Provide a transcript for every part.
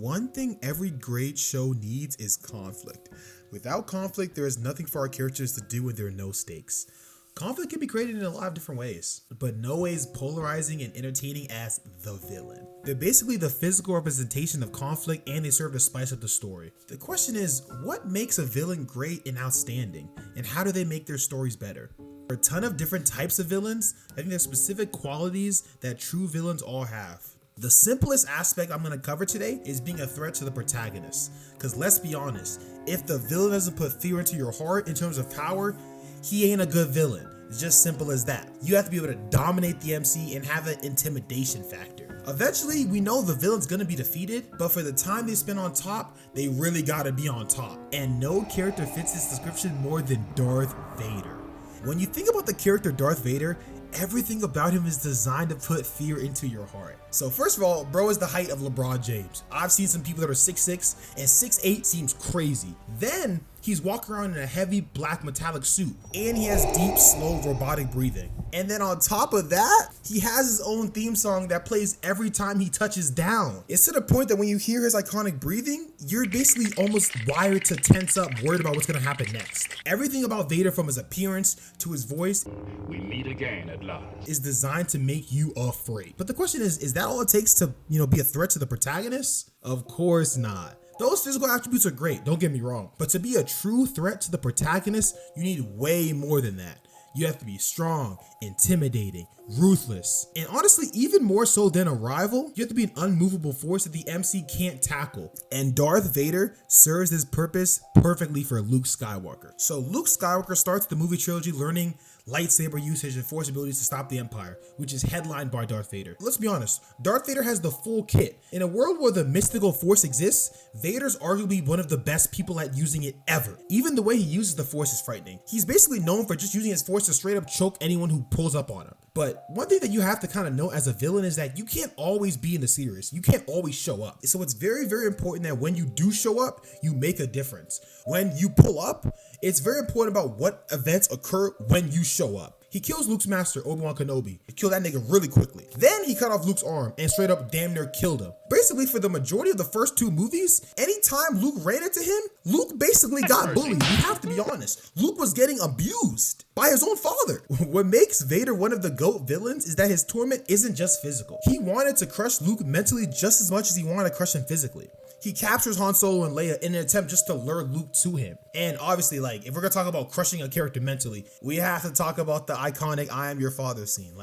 One thing every great show needs is conflict. Without conflict, there is nothing for our characters to do when there are no stakes. Conflict can be created in a lot of different ways, but no way is polarizing and entertaining as the villain. They're basically the physical representation of conflict, and they serve to spice up the story. The question is, what makes a villain great and outstanding, and how do they make their stories better? There are a ton of different types of villains. I think there's specific qualities that true villains all have. The simplest aspect I'm going to cover today is being a threat to the protagonist. Because let's be honest, if the villain doesn't put fear into your heart in terms of power, he ain't a good villain. It's just simple as that. You have to be able to dominate the MC and have an intimidation factor. Eventually, we know the villain's going to be defeated, but for the time they spend on top, they really got to be on top. And no character fits this description more than Darth Vader. When you think about the character Darth Vader, everything about him is designed to put fear into your heart. So first of all, bro is the height of LeBron James. I've seen some people that are 6'6", and 6'8" seems crazy. Then he's walking around in a heavy black metallic suit, and he has deep, slow, robotic breathing. And then on top of that, he has his own theme song that plays every time he touches down. It's to the point that when you hear his iconic breathing, you're basically almost wired to tense up, worried about what's gonna happen next. Everything about Vader, from his appearance to his voice, we meet again at last, is designed to make you afraid. But the question is that all it takes to, be a threat to the protagonist? Of course not. Those physical attributes are great, don't get me wrong, but to be a true threat to the protagonist, you need way more than that. You have to be strong, intimidating, ruthless, and honestly, even more so than a rival, you have to be an unmovable force that the MC can't tackle. And Darth Vader serves this purpose perfectly for Luke Skywalker. So Luke Skywalker starts the movie trilogy learning lightsaber usage and force abilities to stop the Empire, which is headlined by Darth Vader. Let's be honest, Darth Vader has the full kit. In a world where the mystical force exists, Vader's arguably one of the best people at using it ever. Even the way he uses the force is frightening. He's basically known for just using his force to straight up choke anyone who pulls up on him. But one thing that you have to kind of know as a villain is that you can't always be in the series. You can't always show up. So it's very, very important that when you do show up, you make a difference. When you pull up, it's very important about what events occur when you show up. He kills Luke's master, Obi-Wan Kenobi. He killed that nigga really quickly. Then he cut off Luke's arm and straight up damn near killed him. Basically, for the majority of the first two movies, anytime Luke ran into him, Luke basically got bullied. We have to be honest. Luke was getting abused by his own father. What makes Vader one of the GOAT villains is that his torment isn't just physical. He wanted to crush Luke mentally just as much as he wanted to crush him physically. He captures Han Solo and Leia in an attempt just to lure Luke to him. And obviously, if we're gonna talk about crushing a character mentally, we have to talk about the iconic I am your father scene.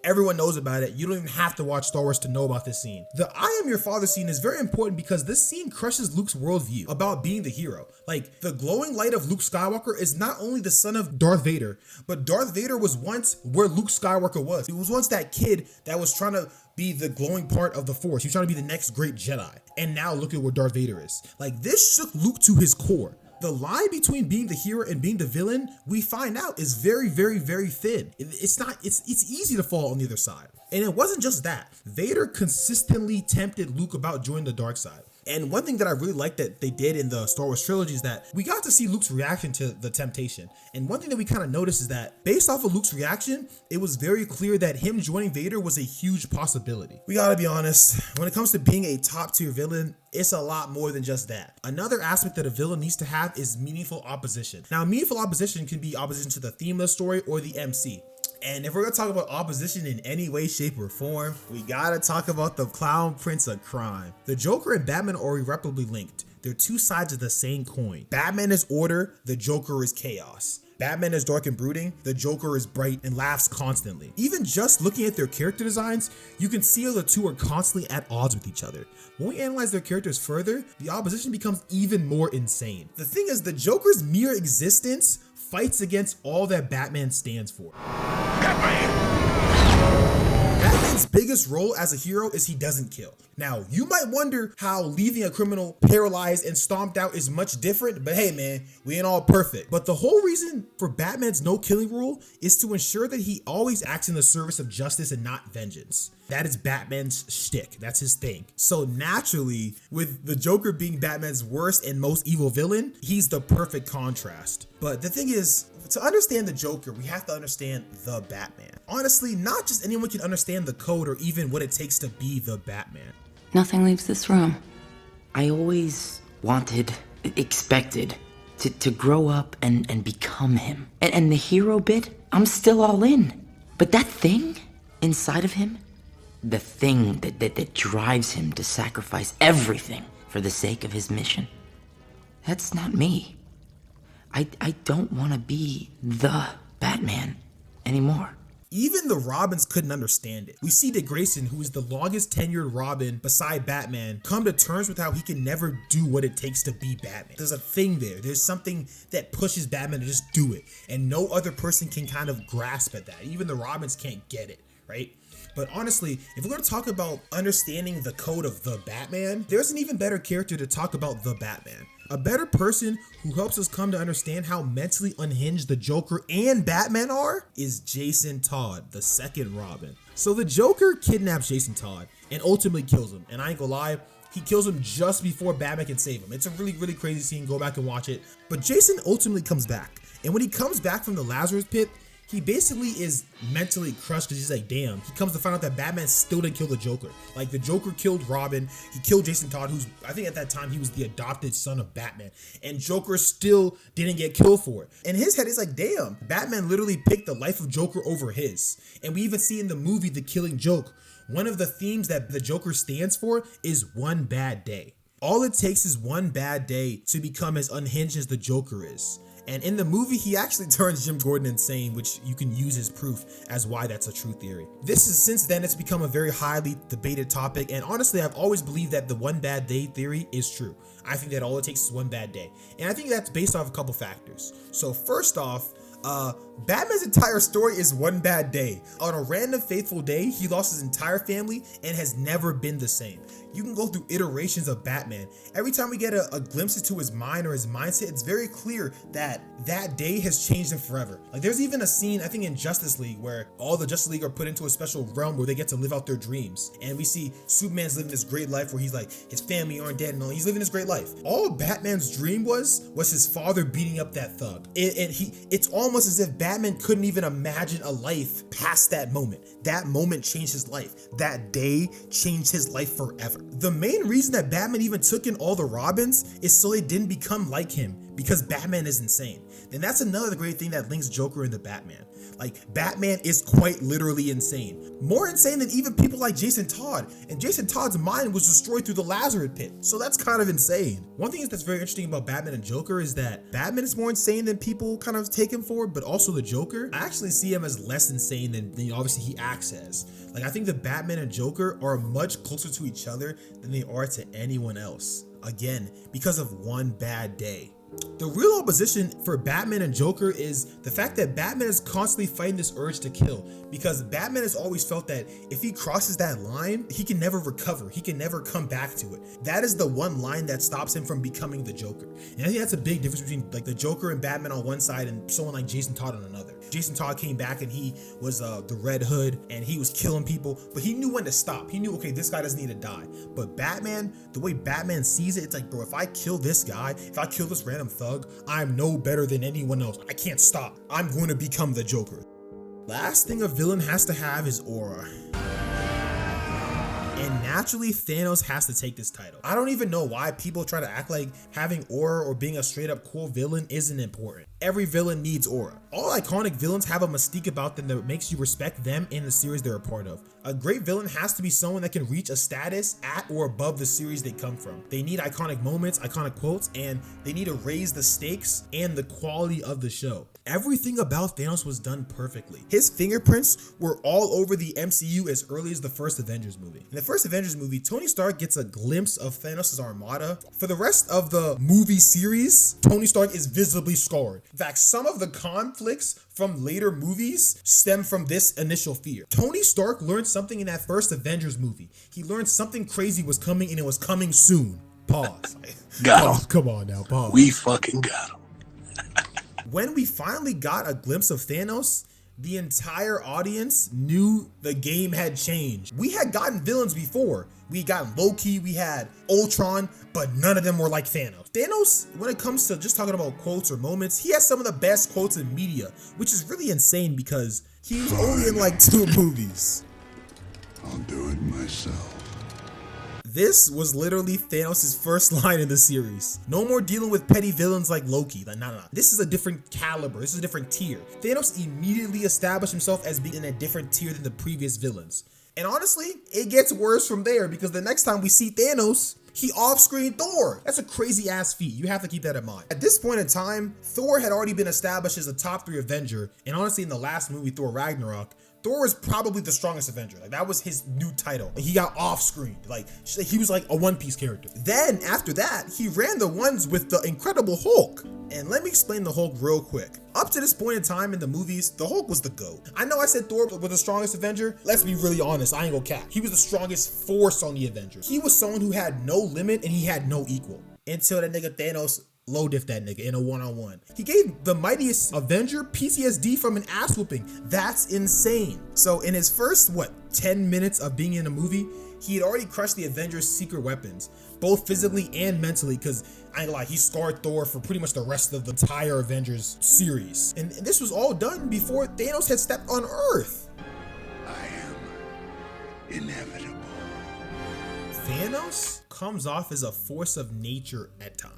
Everyone knows about it. You don't even have to watch Star Wars to know about this scene. The I am your father scene is very important because this scene crushes Luke's worldview about being the hero. The glowing light of Luke Skywalker is not only the son of Darth Vader, but Darth Vader was once where Luke Skywalker was. He was once that kid that was trying to be the glowing part of the Force. He was trying to be the next great Jedi. And now look at where Darth Vader is. This shook Luke to his core. The line between being the hero and being the villain, we find out, is very, very, very thin. It's easy to fall on the other side. And it wasn't just that. Vader consistently tempted Luke about joining the dark side. And one thing that I really like that they did in the Star Wars trilogy is that we got to see Luke's reaction to the temptation. And one thing that we kind of noticed is that based off of Luke's reaction, it was very clear that him joining Vader was a huge possibility. We gotta be honest, when it comes to being a top tier villain, it's a lot more than just that. Another aspect that a villain needs to have is meaningful opposition. Now, meaningful opposition can be opposition to the theme of the story or the MC. And if we're gonna talk about opposition in any way, shape, or form, we gotta talk about the clown prince of crime. The Joker and Batman are irreparably linked. They're two sides of the same coin. Batman is order, the Joker is chaos. Batman is dark and brooding, the Joker is bright and laughs constantly. Even just looking at their character designs, you can see how the two are constantly at odds with each other. When we analyze their characters further, the opposition becomes even more insane. The thing is, the Joker's mere existence fights against all that Batman stands for. Batman's biggest role as a hero is he doesn't kill. Now, you might wonder how leaving a criminal paralyzed and stomped out is much different, but hey man, we ain't all perfect. But the whole reason for Batman's no killing rule is to ensure that he always acts in the service of justice and not vengeance. That is Batman's shtick. That's his thing. So naturally, with the Joker being Batman's worst and most evil villain, he's the perfect contrast. But the thing is, to understand the Joker, we have to understand the Batman. Honestly, not just anyone can understand the code or even what it takes to be the Batman. Nothing leaves this room. I always wanted, expected to grow up and become him. And the hero bit, I'm still all in. But that thing inside of him, the thing that drives him to sacrifice everything for the sake of his mission, that's not me. I don't want to be the Batman anymore. Even the Robins couldn't understand it. We see Dick Grayson, who is the longest tenured Robin beside Batman, come to terms with how he can never do what it takes to be Batman. There's a thing there. There's something that pushes Batman to just do it. And no other person can kind of grasp at that. Even the Robins can't get it, right? But honestly, if we're going to talk about understanding the code of the Batman, there's an even better character to talk about the Batman. A better person who helps us come to understand how mentally unhinged the Joker and Batman are is Jason Todd, the second Robin. So the Joker kidnaps Jason Todd and ultimately kills him. And I ain't gonna lie, he kills him just before Batman can save him. It's a really, really crazy scene. Go back and watch it. But Jason ultimately comes back. And when he comes back from the Lazarus pit, he basically is mentally crushed because he's like, damn. He comes to find out that Batman still didn't kill the Joker. Like, the Joker killed Robin. He killed Jason Todd, who's, I think at that time, he was the adopted son of Batman. And Joker still didn't get killed for it. In his head, it's like, damn. Batman literally picked the life of Joker over his. And we even see in the movie, The Killing Joke, one of the themes that the Joker stands for is one bad day. All it takes is one bad day to become as unhinged as the Joker is. And in the movie, he actually turns Jim Gordon insane, which you can use as proof as why that's a true theory. Since then, it's become a very highly debated topic. And honestly, I've always believed that the one bad day theory is true. I think that all it takes is one bad day. And I think that's based off a couple factors. So first off, Batman's entire story is one bad day. On a random fateful day, he lost his entire family and has never been the same. You can go through iterations of Batman. Every time we get a glimpse into his mind or his mindset, it's very clear that that day has changed him forever. Like, there's even a scene, I think in Justice League, where all the Justice League are put into a special realm where they get to live out their dreams. And we see Superman's living this great life where he's like, his family aren't dead and all. He's living this great life. All Batman's dream was his father beating up that thug. It's almost as if Batman couldn't even imagine a life past that moment. That moment changed his life. That day changed his life forever. The main reason that Batman even took in all the Robins is so they didn't become like him, because Batman is insane. Then that's another great thing that links Joker into Batman. Like, Batman is quite literally insane. More insane than even people like Jason Todd. And Jason Todd's mind was destroyed through the Lazarus pit. So that's kind of insane. One thing that's very interesting about Batman and Joker is that Batman is more insane than people kind of take him for, but also the Joker, I actually see him as less insane than obviously he acts as. Like, I think the Batman and Joker are much closer to each other than they are to anyone else. Again, because of one bad day. The real opposition for Batman and Joker is the fact that Batman is constantly fighting this urge to kill, because Batman has always felt that if he crosses that line, he can never recover. He can never come back to it. That is the one line that stops him from becoming the Joker. And I think that's a big difference between like the Joker and Batman on one side and someone like Jason Todd on another. Jason Todd came back and he was the Red Hood and he was killing people, but he knew when to stop. He knew, okay, this guy doesn't need to die. But Batman, the way Batman sees it, it's like, bro, if I kill this guy, if I kill this random thug, I'm no better than anyone else. I can't stop. I'm going to become the Joker. Last thing a villain has to have is aura. And naturally, Thanos has to take this title. I don't even know why people try to act like having aura or being a straight up cool villain isn't important. Every villain needs aura. All iconic villains have a mystique about them that makes you respect them in the series they're a part of. A great villain has to be someone that can reach a status at or above the series they come from. They need iconic moments, iconic quotes, and they need to raise the stakes and the quality of the show. Everything about Thanos was done perfectly. His fingerprints were all over the MCU as early as the first Avengers movie. In the first Avengers movie, Tony Stark gets a glimpse of Thanos' armada. For the rest of the movie series, Tony Stark is visibly scarred. In fact, some of the conflicts from later movies stem from this initial fear. Tony Stark learned something in that first Avengers movie. He learned something crazy was coming and it was coming soon. Pause. Got him. Come on now, pause. We fucking got him. When we finally got a glimpse of Thanos, the entire audience knew the game had changed. We had gotten villains before. We got Loki, we had Ultron, but none of them were like Thanos. Thanos, when it comes to just talking about quotes or moments, he has some of the best quotes in media, which is really insane because he was only in like 2 movies. I'll do it myself. This was literally Thanos' first line in the series. No more dealing with petty villains like Loki. Like, nah. This is a different caliber. This is a different tier. Thanos immediately established himself as being in a different tier than the previous villains. And honestly, it gets worse from there because the next time we see Thanos, he off-screen Thor. That's a crazy ass feat. You have to keep that in mind. At this point in time, Thor had already been established as a top 3 Avenger. And honestly, in the last movie, Thor Ragnarok, Thor is probably the strongest Avenger. Like, that was his new title. And he got off-screened. Like, he was like a One Piece character. Then, after that, he ran the ones with the Incredible Hulk. And let me explain the Hulk real quick. Up to this point in time in the movies, the Hulk was the GOAT. I know I said Thor was the strongest Avenger. Let's be really honest, I ain't gonna cap. He was the strongest force on the Avengers. He was someone who had no limit and he had no equal. Until that nigga Thanos low diff that nigga in a one-on-one. He gave the mightiest Avenger PTSD from an ass whooping. That's insane. So in his first, 10 minutes of being in a movie, he had already crushed the Avengers' secret weapons, both physically and mentally, because I ain't gonna lie, he scarred Thor for pretty much the rest of the entire Avengers series. And this was all done before Thanos had stepped on Earth. I am inevitable. Thanos comes off as a force of nature at times.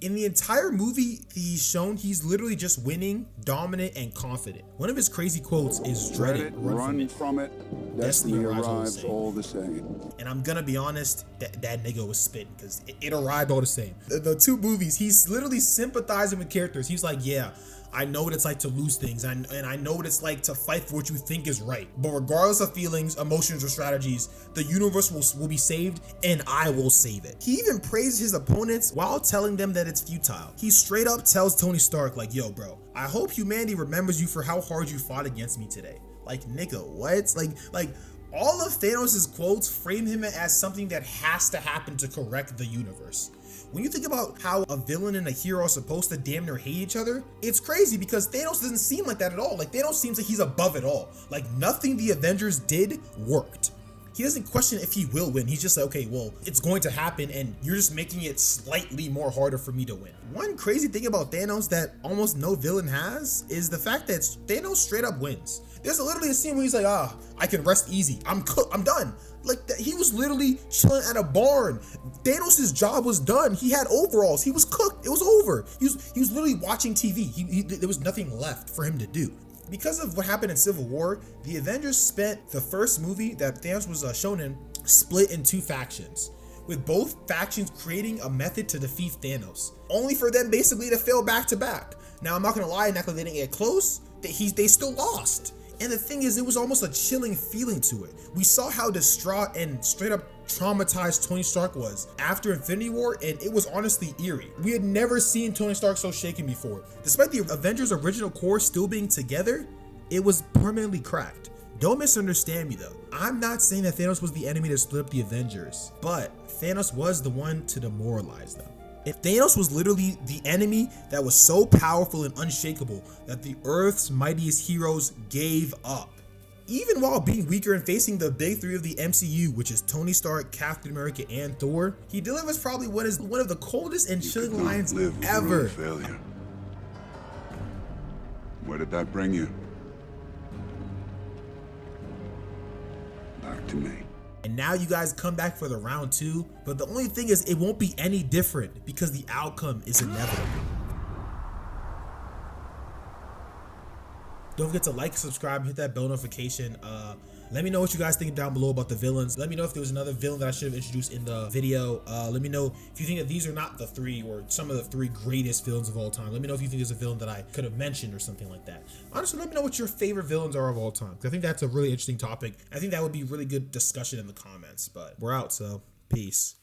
In the entire movie, he's shown he's literally just winning, dominant, and confident. One of his crazy quotes is dread it, run from it. Destiny arrives all the same. And I'm gonna be honest, that nigga was spitting because it arrived all the same. The two movies, he's literally sympathizing with characters. He's like, yeah, I know what it's like to lose things, and I know what it's like to fight for what you think is right. But regardless of feelings, emotions, or strategies, the universe will be saved, and I will save it. He even praises his opponents while telling them that it's futile. He straight up tells Tony Stark, like, yo, bro, I hope humanity remembers you for how hard you fought against me today. Like, nigga, what? Like, all of Thanos' quotes frame him as something that has to happen to correct the universe. When you think about how a villain and a hero are supposed to damn near hate each other, it's crazy because Thanos doesn't seem like that at all. Like, Thanos seems like he's above it all. Like, nothing the Avengers did worked. He doesn't question if he will win. He's just like, okay, well, it's going to happen and you're just making it slightly more harder for me to win. One crazy thing about Thanos that almost no villain has is the fact that Thanos straight up wins. There's literally a scene where he's like, I can rest easy. I'm cooked. I'm done. Like, that, he was literally chilling at a barn. Thanos' job was done. He had overalls. He was cooked. It was over. He was literally watching TV. There was nothing left for him to do. Because of what happened in Civil War, the Avengers spent the first movie that Thanos was shown in split in 2 factions, with both factions creating a method to defeat Thanos, only for them basically to fail back to back. Now, I'm not gonna lie, not that they didn't get close, they still lost. And the thing is, it was almost a chilling feeling to it. We saw how distraught and straight up traumatized Tony Stark was after Infinity War, and it was honestly eerie. We had never seen Tony Stark so shaken before. Despite the Avengers' original core still being together, it was permanently cracked. Don't misunderstand me though. I'm not saying that Thanos was the enemy to split up the Avengers, but Thanos was the one to demoralize them. If Thanos was literally the enemy that was so powerful and unshakable that the Earth's mightiest heroes gave up. Even while being weaker and facing the big 3 of the MCU, which is Tony Stark, Captain America, and Thor, he delivers probably what is one of the coldest and chilling lines ever. Failure. Where did that bring you? Back to me. And now you guys come back for the round 2, but the only thing is it won't be any different because the outcome is inevitable. Don't forget to like, subscribe, hit that bell notification. Let me know what you guys think down below about the villains. Let me know if there was another villain that I should have introduced in the video. Let me know if you think that these are not the 3 or some of the 3 greatest villains of all time. Let me know if you think there's a villain that I could have mentioned or something like that. Honestly, let me know what your favorite villains are of all time. I think that's a really interesting topic. I think that would be really good discussion in the comments, but we're out, so peace.